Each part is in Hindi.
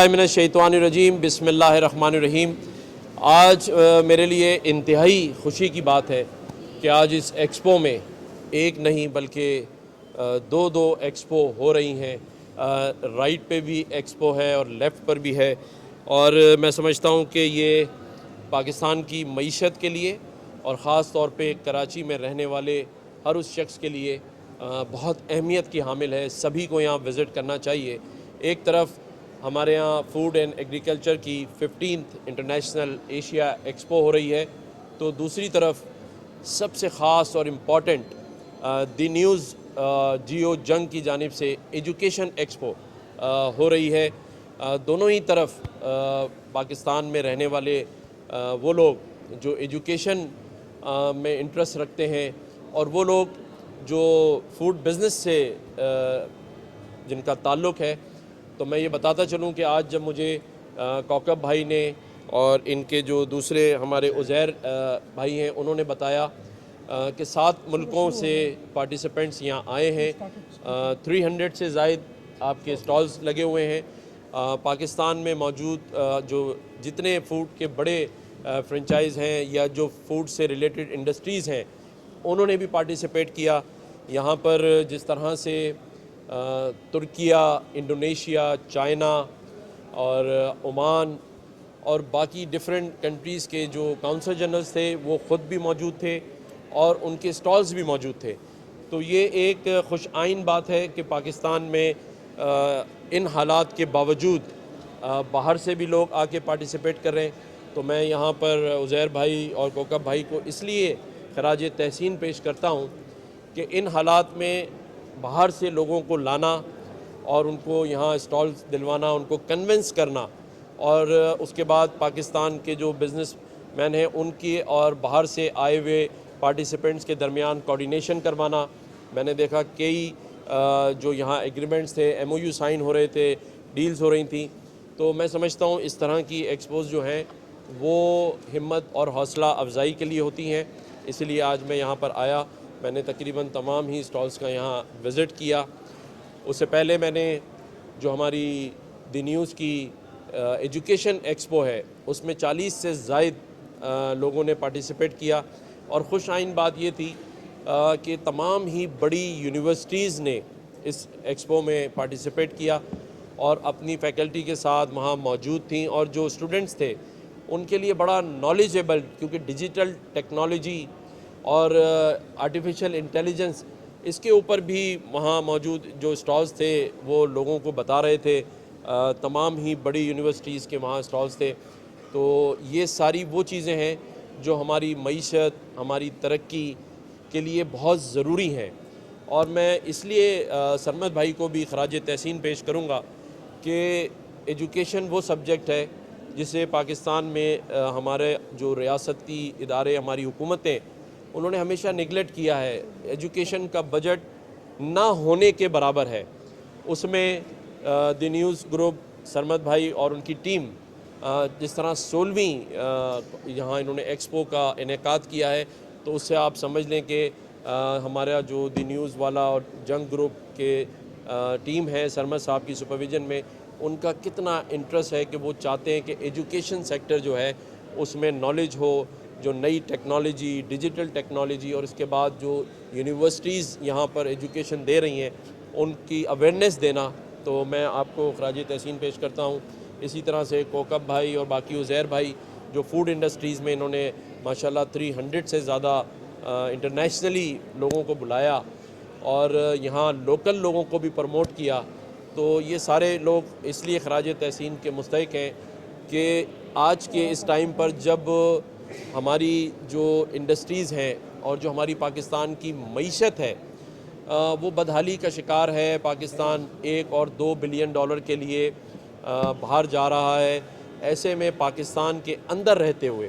औज़ुबिल्लाहिमिनश्शैतानिर्रजीम बिस्मिल्लाहिर्रहमानिर्रहीम। आज मेरे लिए इंतहाई खुशी की बात है कि आज इस एक्सपो में एक नहीं बल्कि दो दो एक्सपो हो रही हैं। राइट पे भी एक्सपो है और लेफ़्ट पर भी है, और मैं समझता हूँ कि ये पाकिस्तान की मईशत के लिए और ख़ास तौर पे कराची में रहने वाले हर उस शख्स के लिए बहुत अहमियत की हामिल है। सभी को यहाँ विज़िट करना चाहिए। एक तरफ हमारे यहाँ फूड एंड एग्रीकल्चर की 15th इंटरनेशनल एशिया एक्सपो हो रही है, तो दूसरी तरफ सबसे ख़ास और इम्पॉर्टेंट द न्यूज़ जियो जंग की जानिब से एजुकेशन एक्सपो हो रही है। दोनों ही तरफ पाकिस्तान में रहने वाले वो लोग जो एजुकेशन में इंटरेस्ट रखते हैं और वो लोग जो फूड बिज़नेस से जिनका ताल्लुक़ है। तो मैं ये बताता चलूँ कि आज जब मुझे कौकब भाई ने और इनके जो दूसरे हमारे उज़ैर भाई हैं उन्होंने बताया कि 7 मुल्कों से पार्टिसिपेंट्स यहाँ आए हैं। 300 से ज़ायद आपके स्टॉल्स लगे हुए हैं। पाकिस्तान में मौजूद जो जितने फूड के बड़े फ्रेंचाइज़ हैं या जो फूड से रिलेटेड इंडस्ट्रीज़ हैं उन्होंने भी पार्टिसिपेट किया। यहाँ पर जिस तरह से तुर्किया, इंडोनेशिया, चाइना और ओमान और बाकी डिफरेंट कंट्रीज़ के जो काउंसल जनरल्स थे वो ख़ुद भी मौजूद थे और उनके स्टॉल्स भी मौजूद थे। तो ये एक खुश आइन बात है कि पाकिस्तान में इन हालात के बावजूद बाहर से भी लोग आके पार्टिसिपेट कर रहे हैं। तो मैं यहाँ पर उज़ैर भाई और कौकब भाई को इसलिए खराज तहसीन पेश करता हूँ कि इन हालात में बाहर से लोगों को लाना और उनको यहाँ स्टॉल्स दिलवाना, उनको कन्विंस करना और उसके बाद पाकिस्तान के जो बिज़नेसमैन हैं उनकी और बाहर से आए हुए पार्टिसिपेंट्स के दरमियान कोऑर्डिनेशन करवाना। मैंने देखा कई जो यहाँ एग्रीमेंट्स थे, MOU साइन हो रहे थे, डील्स हो रही थी। तो मैं समझता हूँ इस तरह की एक्सपोज़ जो हैं वो हिम्मत और हौसला अफजाई के लिए होती हैं। इसलिए आज मैं यहाँ पर आया। मैंने तकरीबन तमाम ही स्टॉल्स का यहाँ विज़िट किया। उससे पहले मैंने जो हमारी द न्यूज़ की एजुकेशन एक्सपो है उसमें 40 से ज़ायद लोगों ने पार्टिसिपेट किया, और खुश आइन बात ये थी कि तमाम ही बड़ी यूनिवर्सिटीज़ ने इस एक्सपो में पार्टिसिपेट किया और अपनी फ़ैकल्टी के साथ वहाँ मौजूद थी। और जो स्टूडेंट्स थे उनके लिए बड़ा नॉलेजेबल, क्योंकि डिजिटल टेक्नोलॉजी और आर्टिफिशियल इंटेलिजेंस इसके ऊपर भी वहाँ मौजूद जो स्टॉल्स थे वो लोगों को बता रहे थे। तमाम ही बड़ी यूनिवर्सिटीज़ के वहाँ स्टॉल्स थे। तो ये सारी वो चीज़ें हैं जो हमारी मईशत, हमारी तरक्की के लिए बहुत ज़रूरी हैं। और मैं इसलिए सरमद भाई को भी खराज तहसीन पेश करूँगा कि एजुकेशन वो सब्जेक्ट है जिसे पाकिस्तान में हमारे जो रियासती इदारे, हमारी हुकूमतें, उन्होंने हमेशा निगलेक्ट किया है। एजुकेशन का बजट ना होने के बराबर है। उसमें द न्यूज़ ग्रुप, सरमद भाई और उनकी टीम जिस तरह 16वीं यहाँ इन्होंने एक्सपो का इनेकाद किया है, तो उससे आप समझ लें कि हमारा जो द न्यूज़ वाला और जंग ग्रुप के टीम है सरमद साहब की सुपरविज़न में, उनका कितना इंटरेस्ट है कि वो चाहते हैं कि एजुकेशन सेक्टर जो है उसमें नॉलेज हो, जो नई टेक्नोलॉजी, डिजिटल टेक्नोलॉजी और इसके बाद जो यूनिवर्सिटीज़ यहाँ पर एजुकेशन दे रही हैं उनकी अवेयरनेस देना। तो मैं आपको खराज तहसीन पेश करता हूँ। इसी तरह से कौकब भाई और बाकी उज़ैर भाई जो फूड इंडस्ट्रीज़ में इन्होंने माशाल्लाह 300 से ज़्यादा इंटरनेशनली लोगों को बुलाया और यहाँ लोकल लोगों को भी प्रमोट किया। तो ये सारे लोग इसलिए खराज तहसीन के मुस्तहिक हैं कि आज के इस टाइम पर जब हमारी जो इंडस्ट्रीज़ हैं और जो हमारी पाकिस्तान की मईशत है वो बदहाली का शिकार है। पाकिस्तान $1 और $2 बिलियन के लिए बाहर जा रहा है। ऐसे में पाकिस्तान के अंदर रहते हुए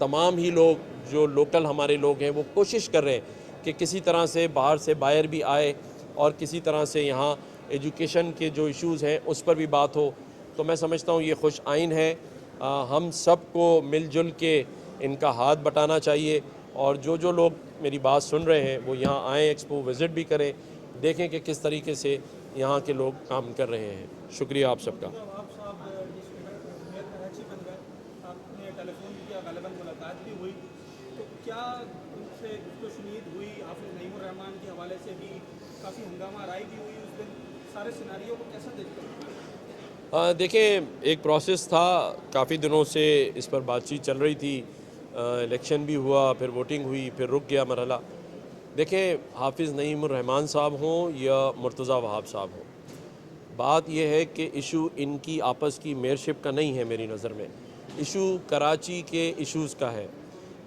तमाम ही लोग जो लोकल हमारे लोग हैं वो कोशिश कर रहे हैं कि किसी तरह से बाहर से बायर भी आए और किसी तरह से यहाँ एजुकेशन के जो इश्यूज़ हैं उस पर भी बात हो। तो मैं समझता हूँ ये खुश आइन है। हम सब को मिलजुल के इनका हाथ बटाना चाहिए, और जो लोग मेरी बात सुन रहे हैं वो यहाँ आएँ, एक्सपो विज़िट भी करें, देखें कि किस तरीके से यहाँ के लोग काम कर रहे हैं। शुक्रिया आप सबका। जिस मेयर कराची बन गए, आपने टेलीफोन भी किया, गालिबन मुलाकात भी हुई, तो क्या उनसे गुफ्तगू हुई? हाफिज़ नईमुर रहमान के हवाले से भी काफ़ी हंगामा राय भी हुई उस दिन। सारे सिनारियों को कैसा देखते हैं? देखिए, एक प्रोसेस था, काफ़ी दिनों से इस पर बातचीत चल रही थी। इलेक्शन भी हुआ, फिर वोटिंग हुई, फिर रुक गया मरहला। देखें, हाफिज़ नईमुर रहमान साहब हों या मुर्तज़ा वहाब साहब हों, बात यह है कि इशू इनकी आपस की मेयरशिप का नहीं है मेरी नज़र में। इशू कराची के इश्यूज़ का है।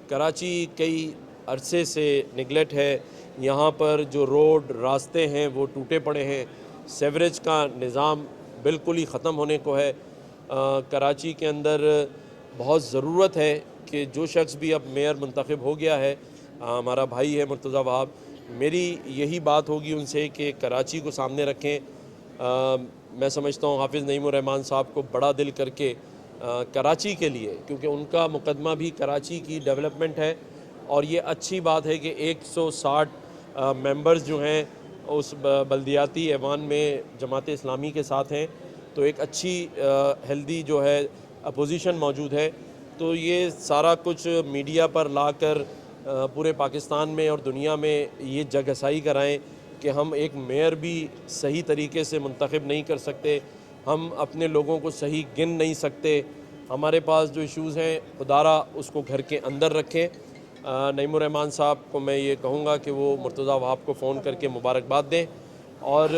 कराची कई अरसे से निगलेक्ट है। यहाँ पर जो रोड रास्ते हैं वो टूटे पड़े हैं। सेवरेज का निज़ाम बिल्कुल ही ख़त्म होने को है। कराची के अंदर बहुत ज़रूरत है कि जो शख्स भी अब मेयर मुंतखब हो गया है, हमारा भाई है मुर्तज़ा वहाब, मेरी यही बात होगी उनसे कि कराची को सामने रखें। मैं समझता हूँ हाफिज़ नईमुर रहमान साहब को बड़ा दिल करके कराची के लिए, क्योंकि उनका मुकदमा भी कराची की डेवलपमेंट है, और ये अच्छी बात है कि 160 मेंबर्स जो हैं उस बल्दियाती ऐवान में जमात इस्लामी के साथ हैं, तो एक अच्छी हेल्दी जो है अपोजिशन मौजूद है। तो ये सारा कुछ मीडिया पर लाकर पूरे पाकिस्तान में और दुनिया में ये जगहसाई कराएं कि हम एक मेयर भी सही तरीके से मुंतखब नहीं कर सकते, हम अपने लोगों को सही गिन नहीं सकते। हमारे पास जो इश्यूज़ हैं खुदारा उसको घर के अंदर रखें। नईमुर रहमान साहब को मैं ये कहूँगा कि वो मुर्तज़ा वहाब को फ़ोन करके मुबारकबाद दें और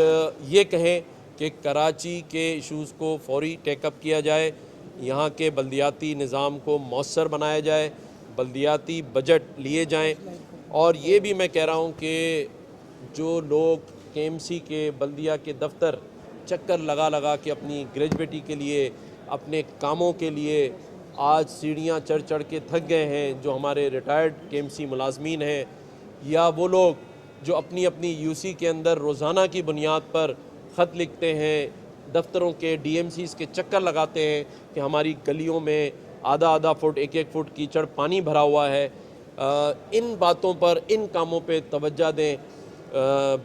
ये कहें कि कराची के इश्यूज़ को फ़ौरी टेकअप किया जाए, यहाँ के बल्दियाती निज़ाम को मौसर बनाया जाए, बल्दियाती बजट लिए जाएँ। और ये भी मैं कह रहा हूँ कि जो लोग केएमसी के बल्दिया के दफ्तर चक्कर लगा लगा के अपनी ग्रेजुएटी के लिए, अपने कामों के लिए आज सीढ़ियाँ चढ़ चढ़ के थक गए हैं, जो हमारे रिटायर्ड केएमसी मुलाजमीन हैं, या वो लोग जो अपनी अपनी यूसी के अंदर रोज़ाना की बुनियाद पर ख़त लिखते हैं, दफ्तरों के डीएमसीज़ के चक्कर लगाते हैं कि हमारी गलियों में आधा आधा फुट एक एक फुट कीचड़ पानी भरा हुआ है। इन बातों पर, इन कामों पे तवज्जो दें।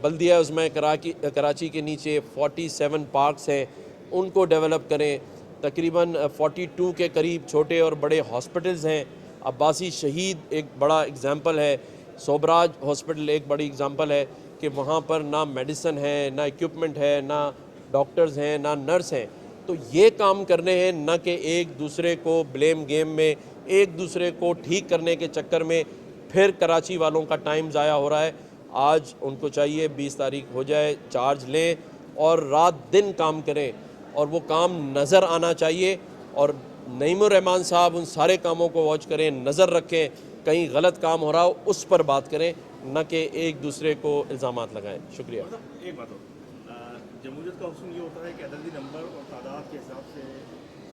बल्दिया उज़्मा कराची के नीचे 47 पार्क्स हैं, उनको डेवलप करें। तकरीबन 42 के करीब छोटे और बड़े हॉस्पिटल्स हैं। अब्बासी शहीद एक बड़ा एग्ज़ाम्पल है, सोबराज हॉस्पिटल एक बड़ी एग्ज़ाम्पल है कि वहाँ पर ना मेडिसन है, ना इक्विपमेंट है, ना डॉक्टर्स हैं, ना नर्स हैं। तो ये काम करने हैं, न कि एक दूसरे को ब्लेम गेम में, एक दूसरे को ठीक करने के चक्कर में फिर कराची वालों का टाइम ज़ाया हो रहा है। आज उनको चाहिए 20 तारीख हो जाए, चार्ज लें और रात दिन काम करें, और वो काम नज़र आना चाहिए। और नईमुर रहमान साहब उन सारे कामों को वॉच करें, नज़र रखें, कहीं गलत काम हो रहा हो उस पर बात करें, न कि एक दूसरे को इल्ज़ामात लगाएं। शुक्रिया। एक बात हो, जमहूरियत का उसूल ये होता है कि अददी नंबर और तादाद के हिसाब से